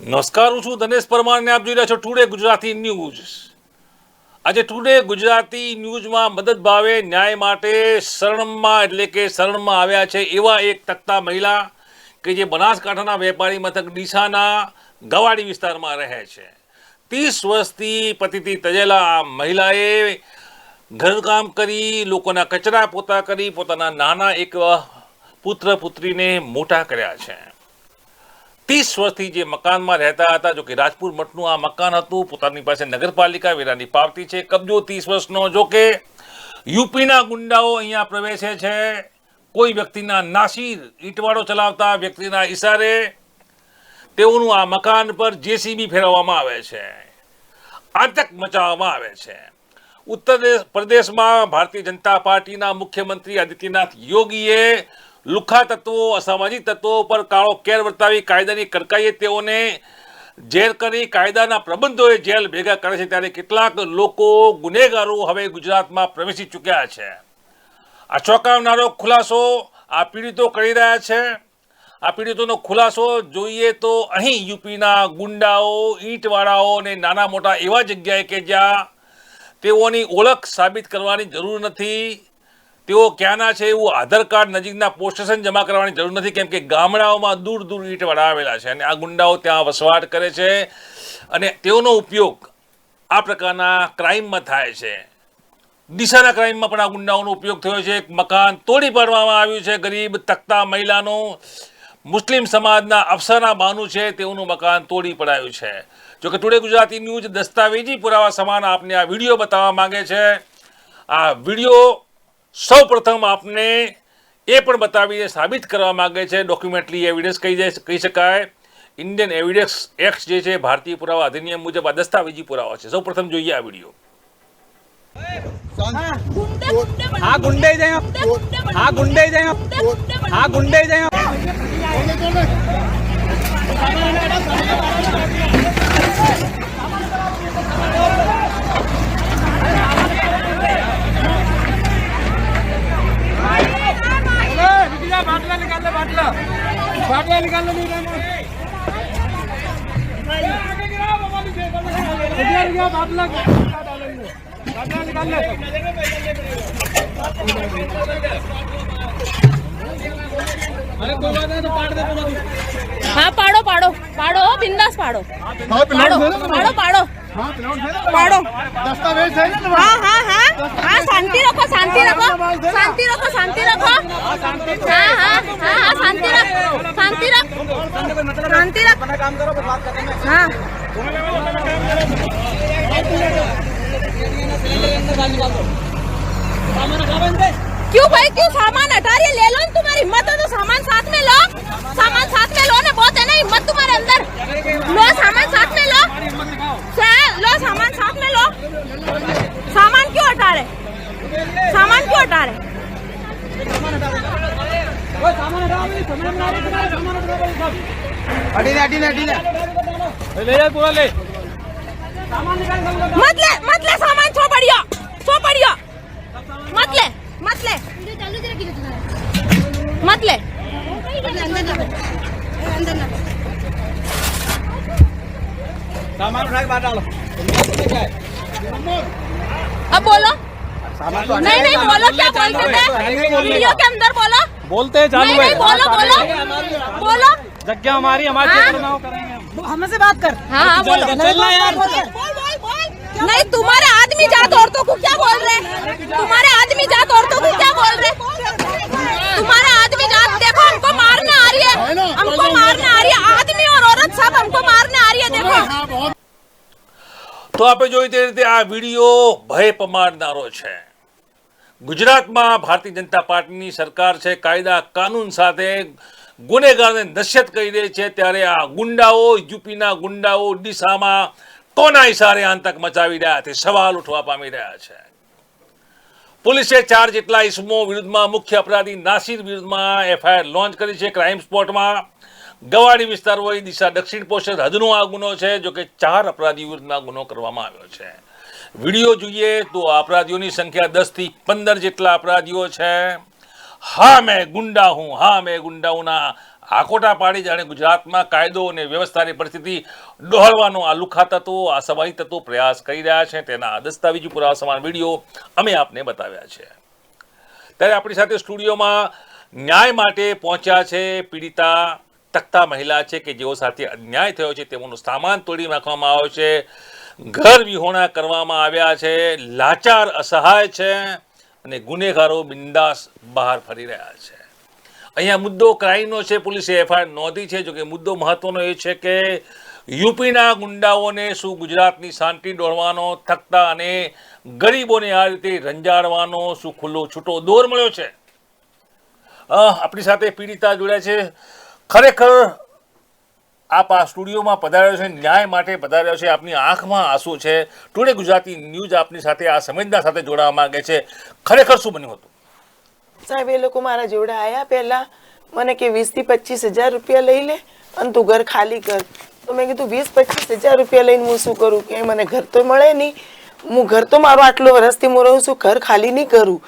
નમસ્કાર, હું છું ધનેશ પરમાર ને આપ જોઈ રહ્યા છો ટુડે ગુજરાતી ન્યૂઝ। આજે ટુડે ગુજરાતી ન્યૂઝમાં મદદ ભાવે ન્યાય માટે શરણમાં એટલે કે શરણમાં આવ્યા છે એવા એક તકતા મહિલા કે જે બનાસકાંઠાના વેપારી મથક ડીસાના ગવાડી વિસ્તારમાં રહે છે। 30 વર્ષથી પતિથી તજેલા આ મહિલાએ ઘરકામ કરી, લોકોના કચરા પોતા કરી, પોતાના નાના એક પુત્ર પુત્રીને મોટા કર્યા છે। 30 વર્ષથી જે મકાનમાં રહેતા હતા, જો કે રાજપુર મઠનું આ મકાન હતું, પોતાની પાસે નગરપાલિકા વેરાની પાવતી છે, કબજો 30 વર્ષનો। જો કે યુપીના ગુંડાઓ અહીંયા પ્રવેશે છે, કોઈ વ્યક્તિના નાસિર ઈંટવાળો ચલાવતા વ્યક્તિના ઈશારે તેઓનું આ મકાન પર જેસીબી ફેરવવામાં આવે છે, આતંક મચાવવામાં આવે છે। ઉત્તર પ્રદેશમાં ભારતીય જનતા પાર્ટીના મુખ્યમંત્રી આદિત્યનાથ યોગીએ લુખ્ખા તત્વો, અસામાજિક તત્વો પર કાળો કેર વર્તાવી કાયદાની કડકાઈએ તેઓને જેલ કરી કાયદાના પ્રબંધોએ જેલ ભેગા કરે છે, ત્યારે કેટલાક લોકો ગુનેગારો હવે ગુજરાતમાં પ્રવેશી ચૂક્યા છે। આ ચોંકાવનારો ખુલાસો આ પીડિતો કરી રહ્યા છે। આ પીડિતોનો ખુલાસો જોઈએ તો અહીં યુપીના ગુંડાઓ, ઈંટવાળાઓ અને નાના મોટા એવા જગ્યાએ કે જ્યાં તેઓની ઓળખ સાબિત કરવાની જરૂર નથી, તેઓ ક્યાંના છે એવું આધાર કાર્ડ નજીકના પોસ્ટ સ્ટેશન જમા કરવાની જરૂર નથી, કેમ કે ગામડાઓમાં દૂર દૂર ઈંટવાળા આવેલા છે અને આ ગુંડાઓ ત્યાં વસવાટ કરે છે અને તેઓનો ઉપયોગ આ પ્રકારના ક્રાઇમમાં થાય છે। ડીસાના ક્રાઇમમાં પણ આ ગુંડાઓનો ઉપયોગ થયો છે। એક મકાન તોડી પાડવામાં આવ્યું છે, ગરીબ તકતા મહિલાનું, મુસ્લિમ સમાજના અફસાના બાનું છે તેઓનું મકાન તોડી પડાયું છે। જોકે ટુડે ગુજરાતી ન્યૂઝ દસ્તાવેજી પુરાવા સમાન આપને આ વિડીયો બતાવવા માંગે છે। આ વિડીયો સૌ પ્રથમ આપને એ પણ બતાવીને સાબિત કરવા માંગે છે, ડોક્યુમેન્ટરી એવિડન્સ કહી શકાય। ઇન્ડિયન એવિડન્સ એક્ટ જે છે, ભારતીય પુરાવા અધિનિયમ મુજબ આ દસ્તાવેજી પુરાવા છે। સૌ પ્રથમ જોઈએ આ વિડીયો। हाँ गुंडे जाए, हाँ गुंडे जाए, हाँ गुंडे जाए। बाटला निकाल लो, बाटला बाटला निकाल लो, बाटला निकाल लो। अरे कोई बात नहीं तो पाड़ दे तुम। हाँ पाड़ो पाड़ो पाड़ो, बिंदास पाड़ो, पाड़ो पाड़ो पाड़ो पाड़ो। दस्तावेज है ना? हाँ हाँ हाँ हाँ, शांति रखो, शांति रखो, शांति रखो, शांति रखो। हाँ हाँ हाँ हाँ, शांति रख, शांति रख, शांति रख। काम करो, बात करते हैं। हाँ क्यों भाई, क्यों सामान हटा रही है? ले लो ना, तुम्हारी हिम्मत है तो सामान साथ में लो, सामान साथ में लो ना, बहुत है ना हिम्मत तुम्हारे अंदर। लो सामान साथ में लो, लो सामान साथ में लो। सामान क्यों हटा रहे, सामान क्यों हटा रहे? ले जा पूरा ले। मत ले सामान, छो बढ़िया, छो बढ़िया, मत ले, मत ले, मत ले। सामान उठा के बाहर डालो। अब बोलो। सामान तो नहीं नहीं बोलो, क्या बोलते थे वीडियो के अंदर? बोलो, बोलते हैं चालू नहीं है। नहीं बोलो, बोलो बोलो। जगह हमारी, हमारे हाँ? क्षेत्र में वो करेंगे हम। हमसे से बात कर। हाँ हाँ बोलो। चलना यार। नहीं, तुम्हारे आदमी जात औरतों को क्या बोल रहे? तुम्हारे आदमी जात औरतों को क्या बोल रहे? तुम्हारे आदमी जात, देखो हमको मारने आ रही है, हमको मारने आ रही है, आदमी और औरत सब हमको मारने आ रही है, देखो। તો આપણે જોઈ તે રીતે આ વિડીયો ભય પમાડનારો છે। ગુજરાતમાં ભારતીય જનતા પાર્ટીની સરકાર છે, કાયદા કાનૂન સાથે ગુનેગારને નશ્યત કરી દે છે, ત્યારે આ ગુંડાઓ, યુપીના ગુંડાઓ ડીસામાં કોના ઇશારે આતંક મચાવી રહ્યા છે, સવાલ ઉઠવા પામી રહ્યા છે। પોલીસે 4 જેટલા ઇસમો વિરુદ્ધમાં મુખ્ય અપરાધી નાસિર વિરુદ્ધમાં એફઆઈઆર લોન્ચ કરી છે। ક્રાઇમ સ્પોટમાં ગવાડી વિસ્તાર હોય ડીસા દક્ષિણ પોસ્ટ હદનો આ ગુનો છે। જો કે 4 અપરાધીઓ વિરુદ્ધમાં ગુનો કરવામાં આવ્યો છે। વિડીયો જોઈએ તો અપરાધીઓની સંખ્યા 10 થી 15 જેટલા અપરાધીઓ છે। हाँ मैं गुंडा हूँ, हाँ मैं गुंडा हूँ ना હાકોટા પાડી જાણે ગુજરાતમાં કાયદો અને વ્યવસ્થાની પરિસ્થિતિ ડહોળવાનો આ લુખ્ખા તત્વો, આ સવાઈ તત્વો પ્રયાસ કરી રહ્યા છે. તેના દસ્તાવેજી પુરાવા સમાન વિડીયો અમે આપને બતાવ્યા છે. ત્યારે આપણી સાથે સ્ટુડિયોમાં ન્યાય માટે પહોંચ્યા છે પીડિતા તકતા મહિલા છે કે જેઓ સાથે અન્યાય થયો છે. તેમનું સામાન તોડી નાખવામાં આવ્યો છે, ઘર વિહોણા કરવામાં આવ્યા છે, લાચાર અસહાય છે અને ગુનેગારો બિંદાસ બહાર ફરી રહ્યા છે. અહીંયા મુદ્દો ક્રાઇમનો છે. પોલીસે એફઆઈઆર નોંધી છે. જોકે મુદ્દો મહત્વનો એ છે કે યુપીના ગુંડાઓને શું ગુજરાતની શાંતિ દોડવાનો, થકતા અને ગરીબોને આ રીતે રંજાડવાનો શું ખુલ્લો છૂટો દોર મળ્યો છે? આપણી સાથે પીડિતા જોડ્યા છે. ખરેખર આપ આ સ્ટુડિયોમાં પધાર્યો છે, ન્યાય માટે પધાર્યો છે, આપની આંખમાં આંસુ છે. ટુડે ગુજરાતી ન્યૂઝ આપની સાથે આ સંવેદના સાથે જોડાવા માંગે છે. ખરેખર શું બન્યું હતું? સાહેબ, એ લોકો મારા જોડે આવ્યા પહેલા મને કે 20 થી 25,000 રૂપિયા લઈ લે અને તું ઘર ખાલી કર. તો મેં કીધું 20-25,000 રૂપિયા લઈને હું શું કરું, કે મને ઘર તો મળે નહીં, હું ઘર તો મારું આટલો વર્ષથી હું રહું છું, ઘર ખાલી નહીં કરું.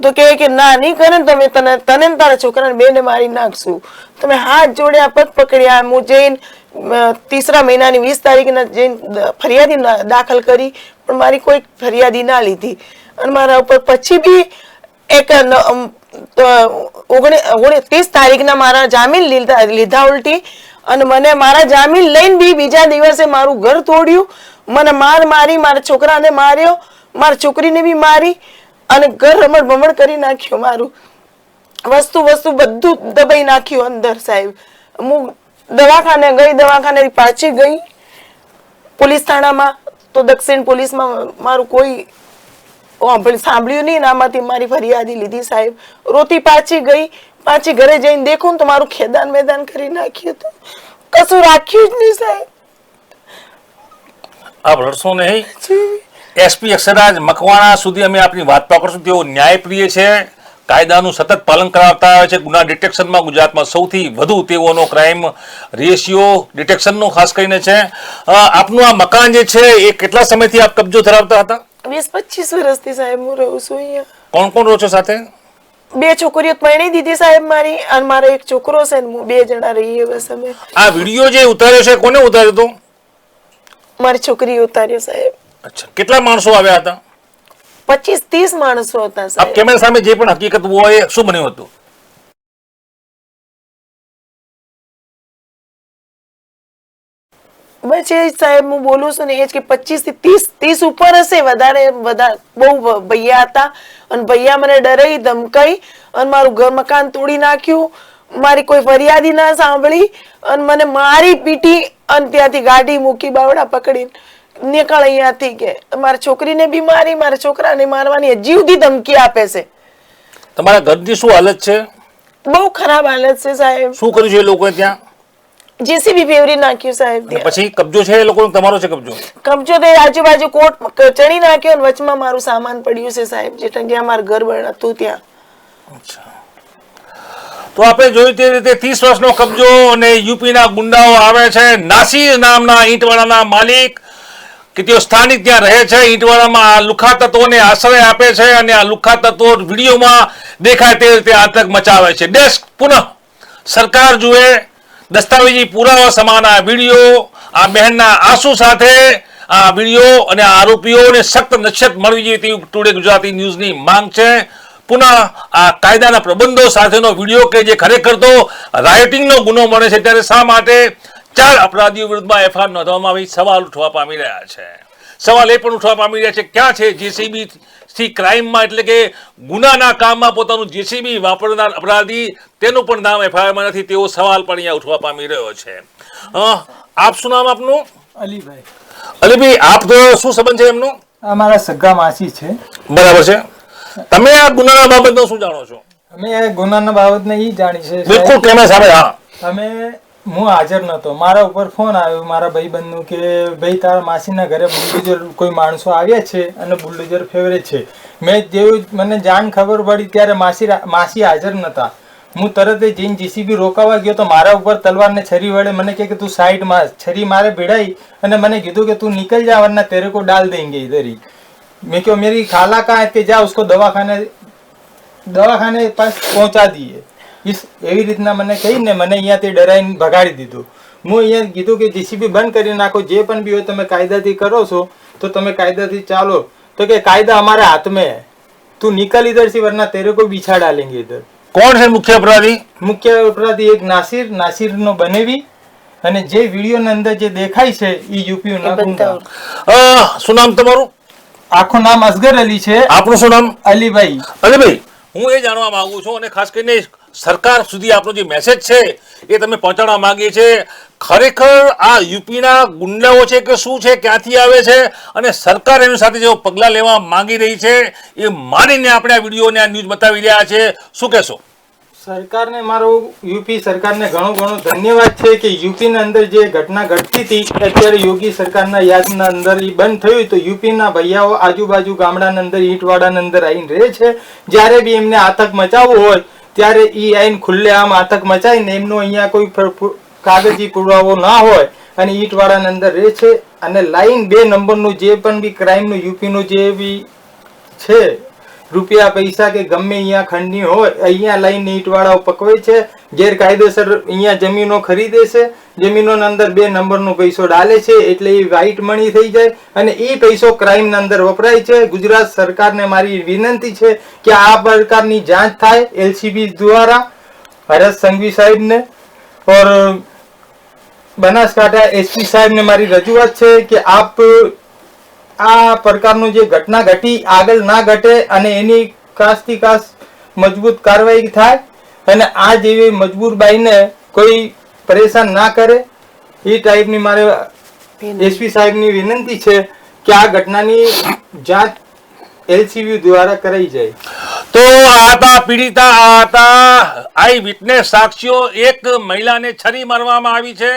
તો કહે કે ના નહીં કરે ને તમે તને ને તારા છોકરાને બેને મારી નાખશું. તમે હાથ જોડ્યા, પગ પકડ્યા. હું જઈને 3રા મહિનાની 20 તારીખના જઈને ફરિયાદી દાખલ કરી, પણ મારી કોઈ ફરિયાદી ના લીધી. અને મારા ઉપર પછી બી એક 29 તારીખના મારા જામીન લીધા ઉલટી, અને મને મારા જામીન લઈને બી બીજા દિવસે મારું ઘર તોડ્યું, મને મારી, મારા છોકરાને માર્યો, મારી છોકરીને બી મારી અને ઘર રમણ ભમણ કરી નાખ્યું. મારું વસ્તુ બધું દબાઈ નાખ્યું અંદર. સાહેબ, હું દવાખાને ગઈ, દવાખાને પાછી ગઈ પોલીસ થાણામાં, તો દક્ષિણ પોલીસમાં મારું કોઈ સાંભળ્યું નહીં, આમાંથી મારી ફરિયાદી લીધી. સાહેબ, રોતી પાછી ગઈ, પાછી ઘરે જઈને દેખું તો મારું ખેદાન મેદાન કરી નાખ્યું હતું, કશું રાખ્યું જ નહીં. સાહેબ, આપ રડશો નહીં. એસપી અક્ષરાજ મકવાણા સુધી અમે આપની વાત પકડશું. તેઓ ન્યાયપ્રિય છે, કાયદાનું સતત પાલન કરાવતા આવે છે. ગુના ડિટેક્શનમાં ગુજરાતમાં સૌથી વધુ તેઓનો ક્રાઇમ રેશિયો ડિટેક્શનનો ખાસ કરીને છે. આપનું આ મકાન જે છે એ કેટલા સમયથી આપ કબજો ધરાવતા હતા? 20-25 વર્ષથી સાહેબ હું રહું છું અહીંયા. કોણ કોણ રહો છો સાથે? 2 છોકરીઓ પરણી દીધી સાહેબ મારી, અને મારો એક છોકરો છે ને, 2 જણા રહીએ બસ અમે. આ વિડીયો જે ઉતાર્યો છે કોને ઉતાર્યો હતો? મારી છોકરી ઉતાર્યો સાહેબ. અચ્છા, કેટલા માણસો આવ્યા હતા? 25-30 માણસો હતા આપ સાહેબ. કેમેરા સામે જે પણ હકીકત હોય શું બન્યું હતું? બસ એ સાહેબ હું બોલું છું ને એ જ કે 25 થી 30 ઉપર હશે. વધારે બહુ ભૈયા હતા, અને ભૈયા મને ડરાઈ ધમકાઈ અને મારું ઘર મકાન તોડી નાખ્યું. મારી કોઈ ફરિયાદી ના સાંભળી અને મને મારી પીટી અને ત્યાંથી ગાડી મૂકી, બાવડા પકડીને નીકળ અહીંયાથી. કે મારી છોકરીને બી મારી, મારા છોકરાને મારવાની હજી સુધી ધમકી આપે છે. તમારા ઘરની શું હાલત છે? બહુ ખરાબ હાલત છે સાહેબ. શું કર્યું છે એ લોકોએ ત્યાં? જેસીબી ફેવરી નાખ્યું સાહેબ. પછી કબજો છે એ લોકોનો, તમારો છે કબજો? કબજો તો આજુબાજુ કોટ ચણી નાખ્યો અને વચમાં મારું સામાન પડ્યું છે સાહેબ, જ્યાં મારું ઘર હતું ત્યાં. તો આપણે જોયું તે રીતે 30 વર્ષનો કબજો અને યુપીના ગુંડાઓ આવે છે. નાસિર નામના ઈંટવાળાના માલિક કે તેઓ સ્થાનિક ત્યાં રહે છે. ઈંટવાળામાં આ લુખ્ખા તત્વોને આશ્રય આપે છે અને આ લુખ્ખા તત્વો વિડીયોમાં દેખાય તે રીતે આતંક મચાવે છે. દેશ પુનઃ સરકાર જુએ, દસ્તાવેજી પુરાવા સમાન આ વિડીયો, આ બહેનના આંસુ સાથે આ વિડીયો અને આરોપીઓને સખ્ત નશ્યત મળવી જોઈએ તેવી ટુડે ગુજરાતી ન્યૂઝની માંગ છે. પુનઃ આ કાયદાના પ્રબંધો સાથેનો વિડીયો કે જે ખરેખર તો રાયોટિંગનો ગુનો મળે છે, ત્યારે શા માટે 4 અપરાધીઓ વિરુદ્ધમાં એફઆઈઆર નોંધવામાં આવી? સવાલ ઉઠવા પામી રહ્યા છે. સવાલ એ પણ ઉઠવા પામી રહ્યા છે, ક્યાં છે જેસીબી થી ક્રાઇમમાં, એટલે કે ગુનાના કામમાં પોતાનું જેસીબી વાપરનાર અપરાધી, તેનું પણ નામ એફઆઈઆરમાં નથી. તેવો સવાલ પણ અહીંયા ઉઠવા પામી રહ્યો છે. આપ શું નામ આપનું? અલીભાઈ. અલીભાઈ, આપ શું સંબંધ છે એમનો? અમારા સગા માસી છે. બરાબર છે. તમે આ ગુનાના બાબતનો શું જાણો છો? અમે આ ગુનાના બાબતને ઈ જાણી છે બિલકુલ કેમેરા સામે. હા, હું હાજર નતો. મારા ઉપર ફોન આવ્યો મારા ભાઈબંધનું કે ભાઈ તારા માસીના ઘરે બુલડોઝર કોઈ માણસો આવ્યા છે અને બુલડોઝર ફેવરે છે. મેં જેવું મને જાણ ખબર પડી ત્યારે માસી હાજર નતા. હું તરત જ જઈને જીસીબી રોકાવા ગયો તો મારા ઉપર તલવાર ને છરી વડે મને કે તું સાઈડમાં છરી મારે ભીડાઈ અને મને કીધું કે તું निकल जा वरना तेरे को डाल देंगे इधर ही. मैं क्यों मेरी खाला कहाँ है कि जा उसको दवाखाने पास पहुंचा दिए. એવી રીતના મને કહીને મને અહીંયાથી ડરાઈને ભગાડી દીધું. હું અહીંયા કીધું કે જીસીબી બંધ કરી નાખો, જે પણ બી હોય તમે કાયદાથી કરો છો તો તમે કાયદાથી ચાલો. તો કે કાયદા हमारे हाथ में है, तू निकल इधर से वरना तेरे को बिछा डालेंगे इधर. કોણ છે મુખ્ય અપરાધી? મુખ્ય અપરાધી એક નાસિર નો બનેવી, અને જે વિડીયો ની અંદર જે દેખાય છે એ યુપી ના ગુંડા. શું નામ તમારું? આખું નામ અસગર અલી છે. આપનું શું નામ? અલીભાઈ. અલીભાઈ, હું એ જાણવા માંગુ છું અને ખાસ કરીને સરકાર સુધી આપણો જે મેસેજ છે એ તમે પહોંચાડવા માંગીએ છે. ખરેખર આ યુપીના ગુંડાઓ છે કે શું છે, ક્યાંથી આવે છે, અને સરકાર એની સાથે જેઓ પગલાં લેવા માંગી રહી છે એ માનીને આપણે આ વિડીયોને આ ન્યૂઝ બતાવી રહ્યા છે. શું કહેશો? સરકારને મારો યુપી સરકારને ઘણો ધન્યવાદ છે કે યુપીના અંદર જે ઘટના ઘટતી હતી અત્યારે યોગી સરકારના યાદના અંદર એ બંધ થયું. તો યુપીના ભૈયાઓ આજુબાજુ ગામડાના અંદર ઈંટવાડાના અંદર આવીને રહે છે. જ્યારે બી એમને આતંક મચાવવો હોય ત્યારે એ આવીને ખુલ્લેઆમ આતંક મચાવીને એમનો અહીંયા કોઈ કાગજી પુરાવો ના હોય અને ઈંટવાડાના અંદર રહે છે. અને લાઈન 2 નંબરનું જે પણ બી ક્રાઇમનું યુપીનું જે બી છે, રૂપિયા પૈસા કે ગમે અહીંયા ખંડની હોય અહીંયા લઈને ઈંટવાળાઓ પકવે છે. ગેરકાયદેસર અહીંયા જમીનો ખરીદે છે, જમીનોના અંદર 2 નંબરનો પૈસો ડાલે છે એટલે એ વ્હાઈટ મની થઈ જાય અને એ પૈસો ક્રાઇમના અંદર વપરાય છે. ગુજરાત સરકારને મારી વિનંતી છે કે આ પ્રકારની જાંચ થાય એલસીબી દ્વારા. હરેશ સંઘવી સાહેબને ઓર બનાસકાંઠા એસપી સાહેબને મારી રજૂઆત છે કે આપ આ પ્રકારનું જે ઘટના ઘટી આગળ ના ઘટે અને એની ખાસથી ખાસ મજબૂત કાર્યવાહી થાય અને આ જેવી મજબૂર બાઈને કોઈ પરેશાન ના કરે એ ટાઈપની મારે એસપી સાહેબની વિનંતી છે કે આ ઘટનાની જાંચ એલસીબી દ્વારા કરાઈ જાય. તો આ હતા પીડિતા, આ હતા આઈ વિટનેસ સાક્ષીઓ. એક મહિલાને છરી મારવામાં આવી છે,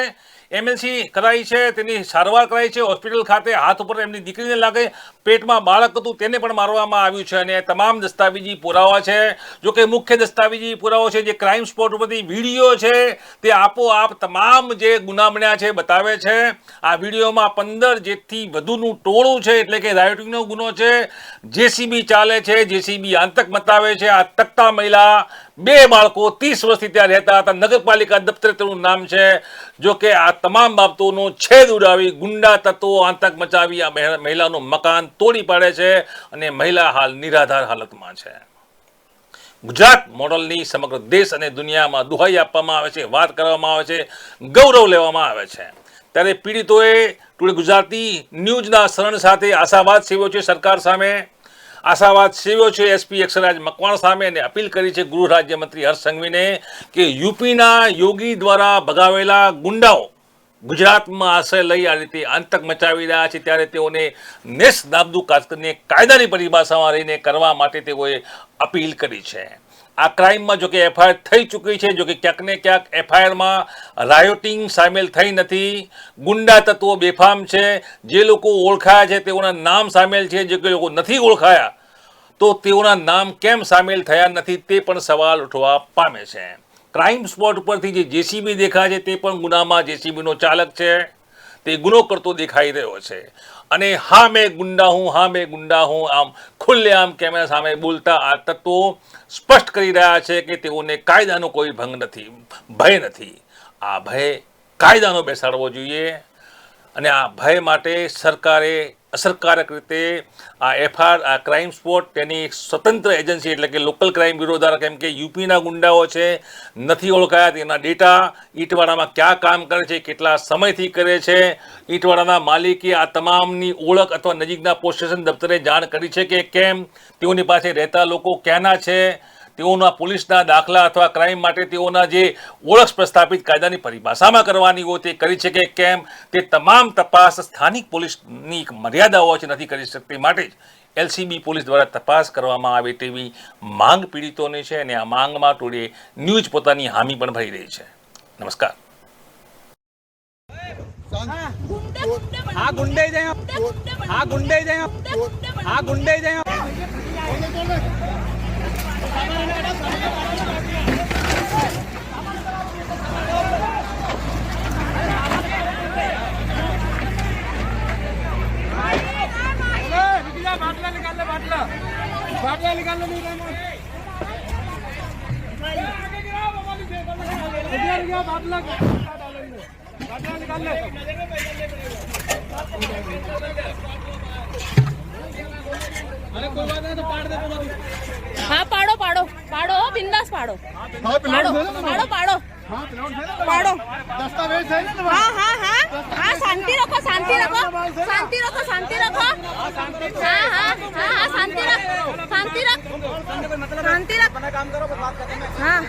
એમએલસી કરાઈ છે, તેની સારવાર કરાઈ છે હોસ્પિટલ ખાતે. હાથ ઉપર એમની દીકરીને લાગે, પેટમાં બાળક હતું તેને પણ મારવામાં આવ્યું છે અને તમામ દસ્તાવેજી પુરાવા છે. જો કે મુખ્ય દસ્તાવેજી પુરાવો છે જે ક્રાઇમ સ્પોટ ઉપરથી વિડીયો છે તે આપોઆપ તમામ જે ગુના બન્યા છે બતાવે છે. આ વિડીયોમાં 15 જેટથી વધુનું ટોળું છે એટલે કે રાયોટિંગનો ગુનો છે. જેસીબી ચાલે છે, જેસીબી આતંક મતાવે છે. આ તકતા મહિલા, 2 બાળકો, 30 વર્ષથી ત્યાં રહેતા હતા. નગરપાલિકા દફતરે તેનું નામ છે. જો કે આ તમામ બાબતોનો છેદ ઉડાવી ગુંડા તત્વો આતંક મચાવી આ મહિલાનું મકાન તોડી પાડે છે અને મહિલા હાલ નિરાધાર હાલતમાં છે. ગુજરાત મોડલની સમગ્ર દેશ અને દુનિયામાં દુહાઈ આપવામાં આવે છે, વાત કરવામાં આવે છે, ગૌરવ લેવામાં આવે છે. ત્યારે પીડિતોએ ટુડે ગુજરાતી ન્યૂઝના શરણ સાથે આશાવાદ સેવ્યો છે સરકાર સામે, આશાવાદ સેવ્યો છે એસપી અક્ષરાજ મકવાણ સામે અને અપીલ કરી છે ગૃહ રાજ્યમંત્રી હર્ષ સંઘવીને કે યુપીના યોગી દ્વારા ભગાવેલા ગુંડાઓ ગુજરાતમાં આશ્રય લઈ આ રીતે આતંક મચાવી રહ્યા છે ત્યારે તેઓને નેસ નાબદું કરીને કાયદાની પરિભાષામાં રહીને કરવા માટે તેઓએ અપીલ કરી છે. આ ક્રાઇમમાં જો કે એફઆઈઆર થઈ ચૂકી છે. જો કે ક્યાંક ને ક્યાંક એફઆઈઆરમાં રાયોટિંગ સામેલ થઈ નથી. ગુંડા તત્વો બેફામ છે. જે લોકો ઓળખાયા છે તેઓના નામ સામેલ છે. જે લોકો નથી ઓળખાયા તો તેઓના નામ કેમ સામેલ થયા નથી તે પણ સવાલ ઉઠવા પામે છે. ક્રાઇમ સ્પોટ પરથી જે જેસીબી દેખાય છે તે પણ ગુનામાં જેસીબીનો ચાલક છે. તે ગુનો કરતો દેખાઈ રહ્યો છે અને હા મેં ગુંડા હું, હા મેં ગુંડા હું આમ ખુલ્લેઆમ કેમેરા સામે બોલતા આ તત્વો સ્પષ્ટ કરી રહ્યા છે કે તેઓને કાયદાનો કોઈ ભંગ નથી, ભય નથી. આ ભય કાયદાનો બેસાડવો જોઈએ અને આ ભય માટે સરકારે અસરકારક રીતે આ એફઆઈઆર, આ ક્રાઇમ સ્પોટ તેની સ્વતંત્ર એજન્સી એટલે કે લોકલ ક્રાઇમ બ્યુરો દ્વારા, કેમ કે યુપીના ગુંડાઓ છે, નથી ઓળખાયા તેના ડેટા, ઈંટવાડામાં ક્યાં કામ કરે છે, કેટલા સમયથી કરે છે, ઈંટવાડાના માલિકે આ તમામની ઓળખ અથવા નજીકના પોસ્ટ સ્ટેશન દફતરે જાણ કરી છે કે કેમ, તેઓની પાસે રહેતા લોકો ક્યાંના છે, તેઓના પોલીસના દાખલા અથવા ક્રાઇમ માટે તેઓના જે ઓળખ પ્રસ્થાપિત કાયદાની પરિભાષામાં કરવાની હોય તે કરી છે કે કેમ, તે તમામ તપાસ સ્થાનિક પોલીસની મર્યાદાઓ છે નથી કરી શકતી. માટે જ એલસીબી પોલીસ દ્વારા તપાસ કરવામાં આવે તેવી માંગ પીડિતોની છે અને આ માંગમાં ટુડે ન્યૂઝ પોતાની હામી પણ ભરી રહી છે. નમસ્કાર. हाँ गुंडे हाँ गुंडे हाँ गुंडे बाटला निकाल लो गया बाटला निकाल ले अरे कोई बात नहीं तो पाड़ दे हाँ पाड़ो पाड़ो पाड़ो बिंदास पाड़ो पाड़ो पाड़ो पाड़ो पाड़ो दस्तावेज है ना हाँ हाँ हाँ हाँ शांति रखो शांति रखो शांति रखो शांति रखो हाँ हाँ हाँ हाँ शांति रख शांति रख शांति रख काम करो बात करते हैं हाँ